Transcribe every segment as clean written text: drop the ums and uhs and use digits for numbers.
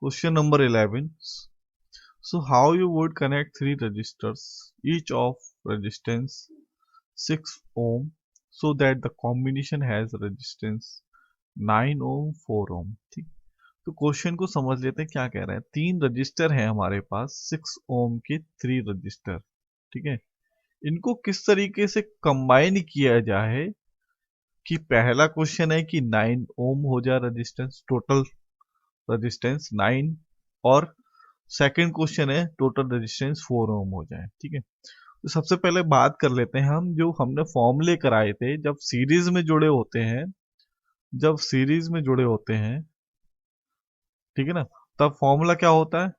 Question number 11. So how you would connect three registers, each of resistance 6 ohm, so that the combination has resistance 9 ohm 4 ohm. ठीक, तो question को समझ लेते हैं क्या कह रहे हैं। तीन रजिस्टर हैं हमारे पास 6 ओम के, थ्री रजिस्टर, ठीक है। इनको किस तरीके से कंबाइन किया जाए कि पहला क्वेश्चन है कि 9 ओम हो जाए रेजिस्टेंस, टोटल रेजिस्टेंस 9, और सेकंड क्वेश्चन है टोटल रेजिस्टेंस 4 ओम हो जाए, ठीक है। तो सबसे पहले बात कर लेते हैं हम, जो हमने फॉर्मूले कराए थे जब सीरीज में जुड़े होते हैं, जब सीरीज में जुड़े होते हैं, ठीक है ना, तब फॉर्मूला क्या होता है,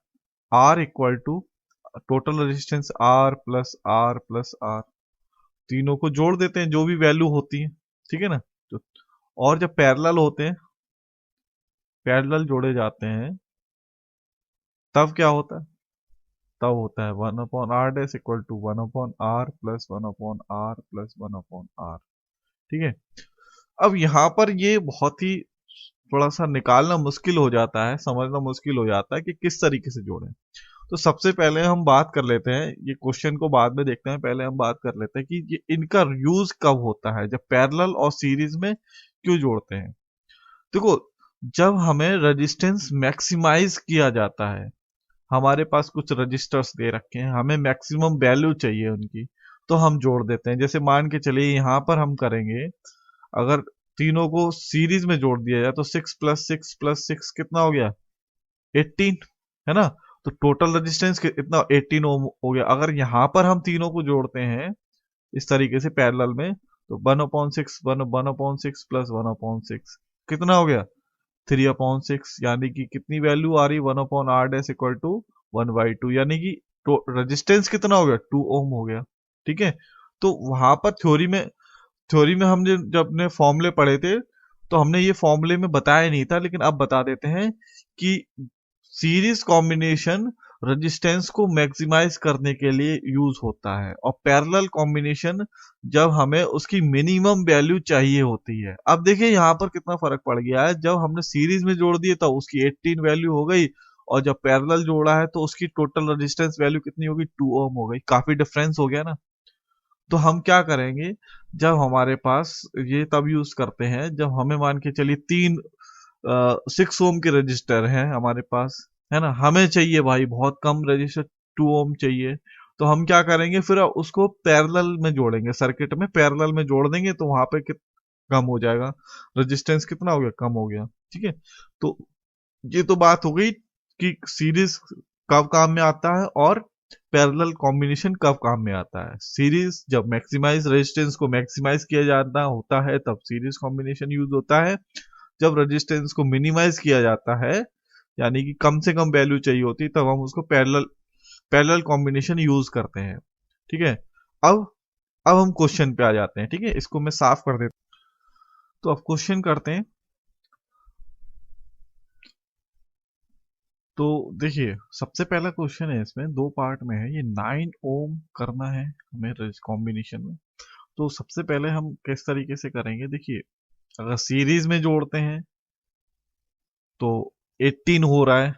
R equal to total resistance R plus R plus R, तीनों को जोड़ देते हैं जो भी वैल्यू होती है, ठीक है ना। तो और जब पैरेलल होते हैं, पैरेलल जोड़े जाते हैं, तब क्या होता है, तब होता है 1 upon R dash equal to 1 upon R plus 1 upon R plus 1 upon R, ठीक है। अब यहां पर ये बहुत ही थोड़ा सा निकालना मुश्किल हो जाता है, समझना मुश्किल हो जाता है कि किस तरीके से जोड़ें। तो सबसे पहले हम बात कर लेते हैं, ये क्वेश्चन को बाद में देखते हैं, पहले हम बात कर लेते हैं कि ये इनका यूज कब होता है, जब पैरेलल और सीरीज में क्यों जोड़ते हैं। देखो, जब हमें रेजिस्टेंस मैक्सिमाइज किया जाता है, हमारे पास कुछ रजिस्टर्स दे रखे हैं, हमें मैक्सिमम वैल्यू चाहिए उनकी, तो हम जोड़ देते हैं। जैसे मान के चलिए यहां पर हम करेंगे, अगर तीनों को सीरीज में जोड़ दिया जाए तो 6 प्लस 6 प्लस 6 कितना हो गया, 18, है ना। तो टोटल रेजिस्टेंस इतना 18 ओम हो गया। अगर यहां पर हम तीनों को जोड़ते हैं इस तरीके से पैरेलल में, तो 1/6 1/6 प्लस 1/6 कितना हो गया, 3/6, यानी कि कितनी वैल्यू आ रही, 1/r डैश इक्वल टू 1/2, यानी कि रेजिस्टेंस कितना हो गया, 2 ओम हो गया, ठीक है। तो वहां पर थ्योरी में हमने जब ने फॉर्मूले पढ़े थे, तो हमने ये फॉर्मूले में बताया नहीं था, लेकिन अब बता देते हैं कि सीरीज कॉम्बिनेशन रेजिस्टेंस को मैक्सिमाइज करने के लिए यूज होता है, और पैरेलल कॉम्बिनेशन जब हमें उसकी मिनिमम वैल्यू चाहिए होती है। अब देखिए यहां पर कितना फर्क पड़ गया है, जब हमने सीरीज में जोड़ दिए तो उसकी 18 वैल्यू हो गई, और जब पैरेलल जोड़ा है तो उसकी टोटल रेजिस्टेंस वैल्यू कितनी होगी, 2 ओम हो गई। काफी डिफरेंस हो गया ना। तो हम क्या करेंगे, जब हमारे पास ये तब यूज करते हैं जब हमें मान के चलिए 6 ओम के रजिस्टर हैं हमारे पास, है ना, हमें चाहिए भाई बहुत कम रजिस्टर, 2 ओम चाहिए। तो हम क्या करेंगे, फिर उसको पैरेलल में जोड़ेंगे, सर्किट में पैरेलल में जोड़ देंगे, तो वहां पे कम हो जाएगा रेजिस्टेंस, कितना हो गया, कम हो गया, ठीक है। तो ये तो बात हो गई कि सीरीज कब काम में आता है और पैरेलल कॉम्बिनेशन कब काम में आता है। सीरीज जब मैक्सिमाइज रेजिस्टेंस को मैक्सिमाइज किया जाना होता है तब सीरीज कॉम्बिनेशन यूज होता है। जब रेजिस्टेंस को मिनिमाइज किया जाता है, यानी कि कम से कम वैल्यू चाहिए होती है, तब हम उसको पैरेलल कॉम्बिनेशन यूज करते हैं, ठीक है। अब अब हम क्वेश्चन पे आ जाते हैं, ठीक है, इसको मैं साफ कर देता हूं। तो अब क्वेश्चन करते हैं। तो देखिए सबसे पहला क्वेश्चन है, इसमें दो पार्ट में है, ये 9 ओम करना है हमें कॉम्बिनेशन में। तो सबसे पहले हम किस तरीके से करेंगे, देखिए अगर सीरीज में जोड़ते हैं तो 18 हो रहा है,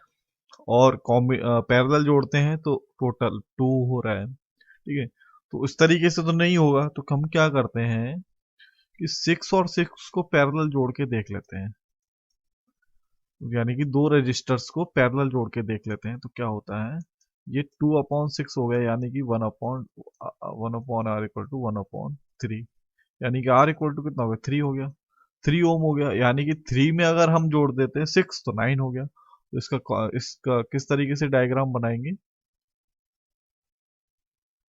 और पैरेलल जोड़ते हैं तो टोटल 2 हो रहा है, ठीक है। तो इस तरीके से तो नहीं होगा, तो हम क्या करते हैं कि 6 और 6 को पैरेलल जोड़ के देख लेते हैं, यानी कि दो रजिस्टर्स को पैरेलल जोड़ के देख लेते हैं। तो क्या होता है, ये 2/6 हो गया, यानी कि 1/r इक्वल टू 1/3, यानी कि r इक्वल टू कितना हो गया, 3 हो गया, 3 ओम हो गया, यानी कि 3 में अगर हम जोड़ देते हैं 6 तो 9 हो गया। तो इसका किस तरीके से डायग्राम बनाएंगे,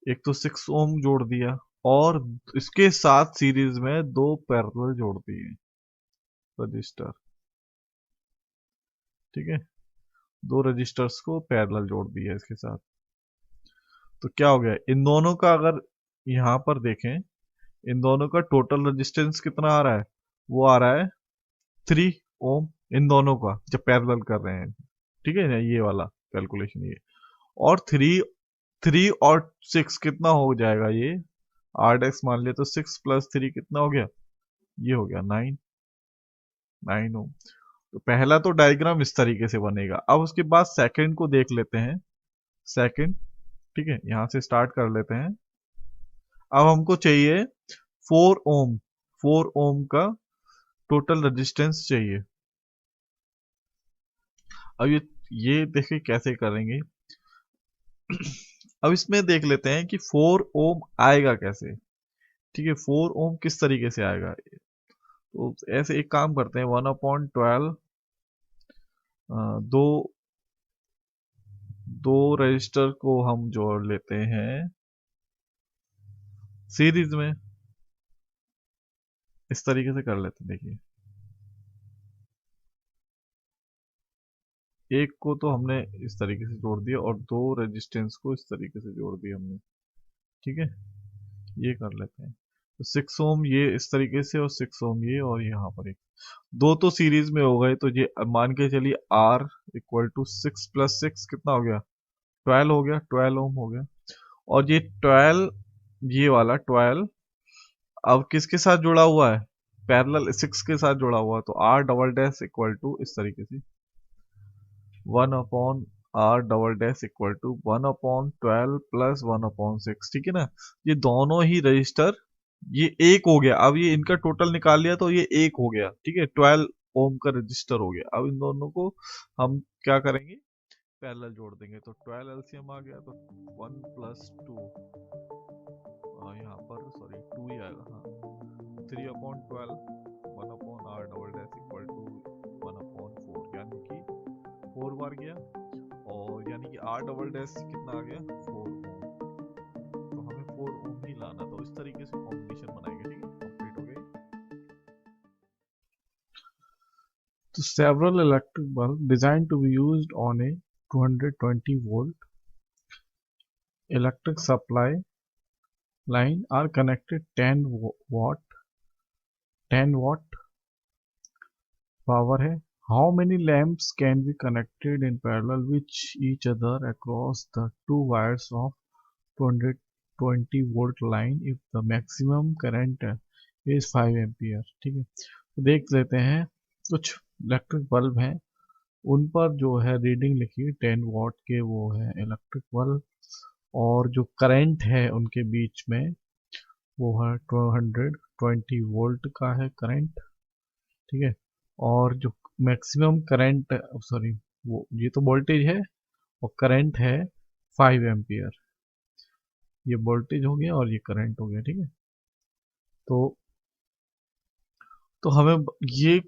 एक तो 6 ओम जोड़ दिया, और इसके साथ सीरीज में दो पैरेलल जोड़ दिए रजिस्टर, ठीक है, दो रजिस्टर्स को पैरेलल जोड़ दिया इसके साथ। तो क्या हो गया, इन दोनों का अगर यहां पर देखें, इन दोनों का टोटल रेजिस्टेंस कितना आ रहा है, वो आ रहा है 3 ओम, इन दोनों का जब पैरेलल कर रहे हैं, ठीक है ना, ये वाला कैलकुलेशन ये। और 3 और 6 कितना हो जाएगा, ये आर डेक्स मान लिया, तो 6 प्लस 3 कितना हो गया, ये हो गया 9 ओम। तो पहला तो डायग्राम इस तरीके से बनेगा। अब उसके बाद सेकंड को देख लेते हैं। सेकंड, ठीक है, यहां से स्टार्ट कर लेते हैं। अब हमको चाहिए 4 ओम, 4 ओम का टोटल रेजिस्टेंस चाहिए। अब ये देखिए कैसे करेंगे। अब इसमें देख लेते हैं कि 4 ओम आएगा कैसे। ठीक है, 4 ओम किस तरीके से आएगा। तो ऐसे एक काम करते हैं, 1/12 दो दो रजिस्टर को हम जोड़ लेते हैं सीरीज में। इस तरीके से कर लेते हैं। देखिए, एक को तो हमने इस तरीके से जोड़ दिया और दो रेजिस्टेंस को इस तरीके से जोड़ दिया हमने। ठीक है, ये कर लेते हैं। तो 6 ओम ये इस तरीके से और 6 ओम ये, और यहाँ पर एक दो तो सीरीज में हो गए। तो ये मान के चलिए R इक्वल टू 6 + 6 कितना हो गया, 12 हो गया, 12 ओम हो गया। और ये 12, ये वाला 12 अब किसके साथ जुड़ा हुआ है, पैरेलल 6 के साथ जुड़ा हुआ है। तो R double dash equal to इस तरीके से 1/R double dash equal to 1/12 plus 1/6। ठीक है ना, ये दोनों ही रजिस्टर ये एक हो गया। अब ये इनका टोटल निकाल लिया तो ये एक हो गया। ठीक है, 12 ओम का रजिस्टर हो गया। अब इन दोनों को हम क्या करेंगे, पैरेलल जोड़ देंगे। तो 12 एलसीएम आ गया, तो 1 + 2, यहाँ पर सॉरी 2 ही आएगा। हाँ, 3/12 1/R double dash equal to 1/4, यानी कि 4 बार गया। और यानी कि R डबल डैश कितना आ गया, 4 ओम। तो हमें 4 ओम ही लाना। तो इस तरीके से कॉम्बिनेशन बनाएंगे। ठीक है, कंप्लीट हो गई। तो several electric bulb designed to be used on a 220-volt electric supply line are connected 10 watt power है। How many lamps can be connected in parallel with each other across the two wires of 220-volt line if the maximum current is 5 ampere। ठीक है, तो देख लेते हैं। कुछ electric bulb हैं, उन पर जो है रीडिंग लिखी 10 वाट के वो है इलेक्ट्रिक बल्ब, और जो करंट है उनके बीच में वो है 220 वोल्ट का है करंट। ठीक है, और जो मैक्सिमम करंट, सॉरी वो ये तो वोल्टेज है और करंट है 5 एम्पियर। ये वोल्टेज हो गया और ये करंट हो गया। ठीक है, तो हमें ये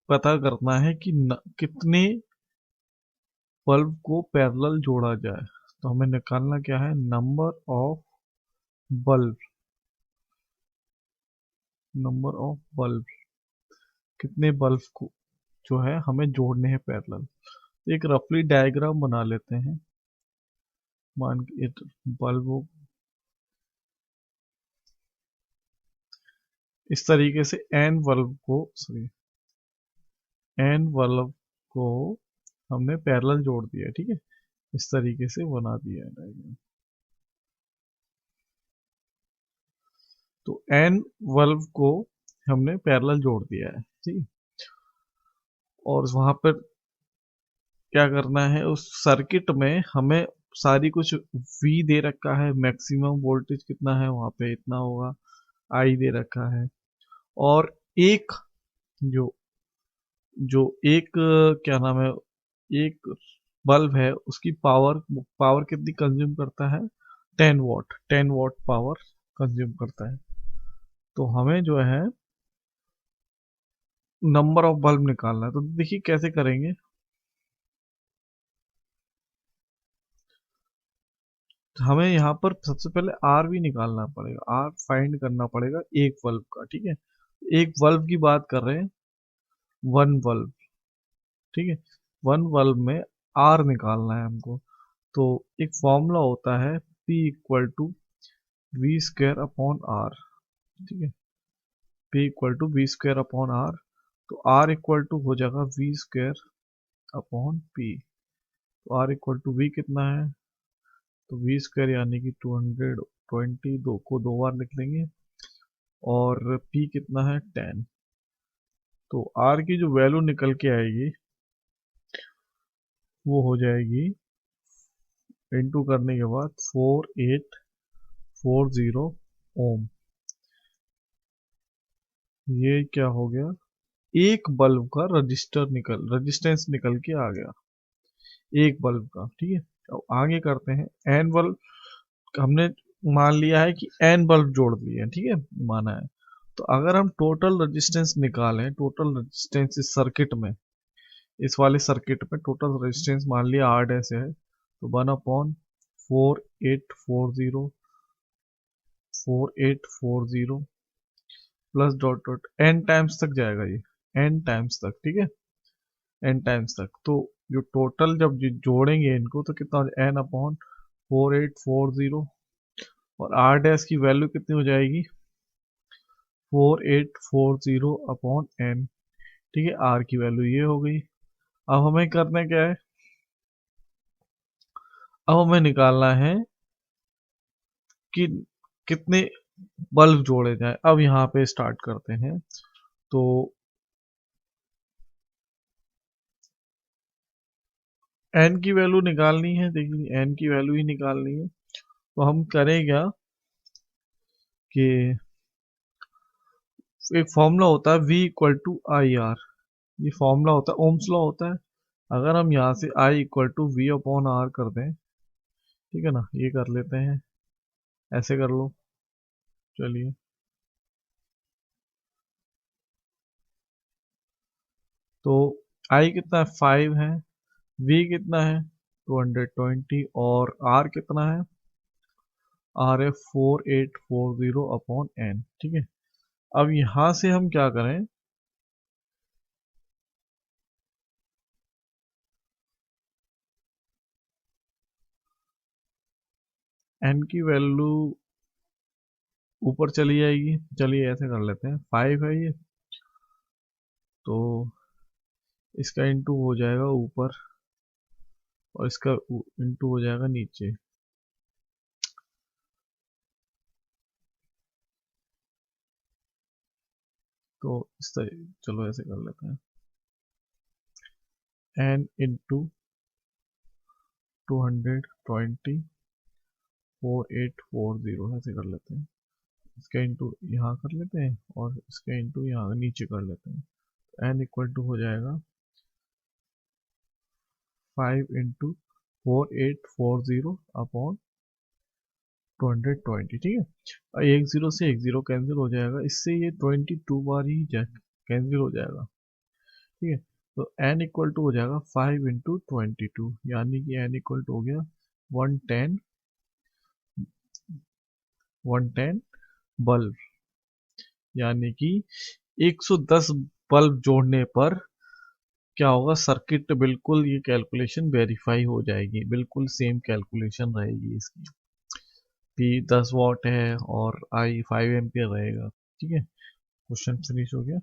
पता करना है कि कितने बल्ब को पैरेलल जोड़ा जाए। तो हमें निकालना क्या है, number of bulb, number of bulb, कितने बल्ब को जो है हमें जोड़ने हैं पैरेलल। एक रफली डायग्राम बना लेते हैं। मान के बल्ब इस तरीके से एन बल्ब को हमने पैरेलल जोड़ दिया। ठीक है, इस तरीके से बना दिया है डायग्राम। तो एन बल्ब को हमने पैरेलल जोड़ दिया है। ठीक है, और वहां पर क्या करना है, उस सर्किट में हमें सारी कुछ V दे रखा है, मैक्सिमम वोल्टेज कितना है वहां पे इतना होगा, I दे रखा है। और एक जो जो एक क्या नाम है, एक बल्ब है उसकी पावर पावर कितनी कंज्यूम करता है, 10 वाट, 10 वाट पावर कंज्यूम करता है। तो हमें जो है नंबर ऑफ बल्ब निकालना है। तो देखिए कैसे करेंगे। हमें यहाँ पर सबसे पहले आर भी निकालना पड़ेगा, आर फाइंड करना पड़ेगा एक बल्ब का। ठीक है, एक बल्ब की बात कर रहे हैं, 1 बल्ब। ठीक है, 1 बल्ब में आर निकालना है हमको। तो एक फॉर्मूला होता है P equal to V square upon R. ठीक है, P equal to V square upon R. तो आर इक्वल टू हो जाएगा वी स्क्वायर अपॉन पी। तो आर इक्वल टू वी कितना है, तो वी स्क्वायर यानी कि 220, दो को 2 बार लिख लेंगे, और पी कितना है 10। तो आर की जो वैल्यू निकल के आएगी वो हो जाएगी इनटू करने के बाद 4840 ओम। ये क्या हो गया, एक बल्ब का रेजिस्टेंस निकल के आ गया, एक बल्ब का। ठीक है, अब आगे करते हैं। एन बल्ब हमने मान लिया है कि एन बल्ब जोड़ दिए हैं, ठीक है, माना है। तो अगर हम टोटल रेजिस्टेंस निकालें, टोटल रेजिस्टेंस इस सर्किट में, इस वाले सर्किट में टोटल रेजिस्टेंस मान लिया आर डैश है, तो 1/4840 plus dot dot N times तक जाएगा ये, एन टाइम्स तक, ठीक है, एन टाइम्स तक। तो जो टोटल जब जोड़ेंगे इनको तो कितना हो जाए, एन अपॉन 4840, और आर डैश की वैल्यू कितनी हो जाएगी, 4840 अपॉन एन। ठीक है, आर की वैल्यू ये हो गई। अब हमें करना क्या है, अब हमें निकालना है कि कितने बल्ब जोड़े जाए। अब यहाँ पे स्टार्ट करते हैं। तो एन की वैल्यू निकालनी है, देखिए एन की वैल्यू ही निकालनी है। तो हम करें क्या कि एक फॉर्मूला होता है V equal to I R, ये फॉर्मूला होता है, ओम्स लॉ होता है। अगर हम यहाँ से I equal to V upon R कर दें, ठीक है ना, ये कर लेते हैं, ऐसे कर लो, चलिए। तो I कितना है, 5 है, V कितना है 220, और R कितना है, R है 4840 अपॉन एन। ठीक है, अब यहां से हम क्या करें, एन की वैल्यू ऊपर चली जाएगी। चलिए ऐसे कर लेते हैं, 5 है ये, तो इसका इंटू हो जाएगा ऊपर और इसका इंटू हो जाएगा नीचे। तो इस तरह, चलो ऐसे कर लेते हैं, एन इंटू 220 4840 ऐसे कर लेते हैं। इसका इंटू यहाँ कर लेते हैं और इसका इंटू यहाँ नीचे कर लेते हैं। एन इक्वल टू हो जाएगा 5 इंटू 4840 अपॉन 220। ठीक है, और एक जीरो से एक जीरो कैंसिल हो जाएगा, इससे ये 22 बार ही कैंसिल हो जाएगा। ठीक है, तो एन इक्वल टू हो जाएगा 5 इंटू 22, यानी कि एन इक्वल टू हो गया 110 बल्ब, यानी कि 110 बल्ब जोड़ने पर क्या होगा, सर्किट बिल्कुल ये कैलकुलेशन वेरीफाई हो जाएगी, बिल्कुल सेम कैलकुलेशन रहेगी इसकी। पी 10 वॉट है और आई 5 एम्पियर रहेगा। ठीक है, क्वेश्चन फिनिश हो गया।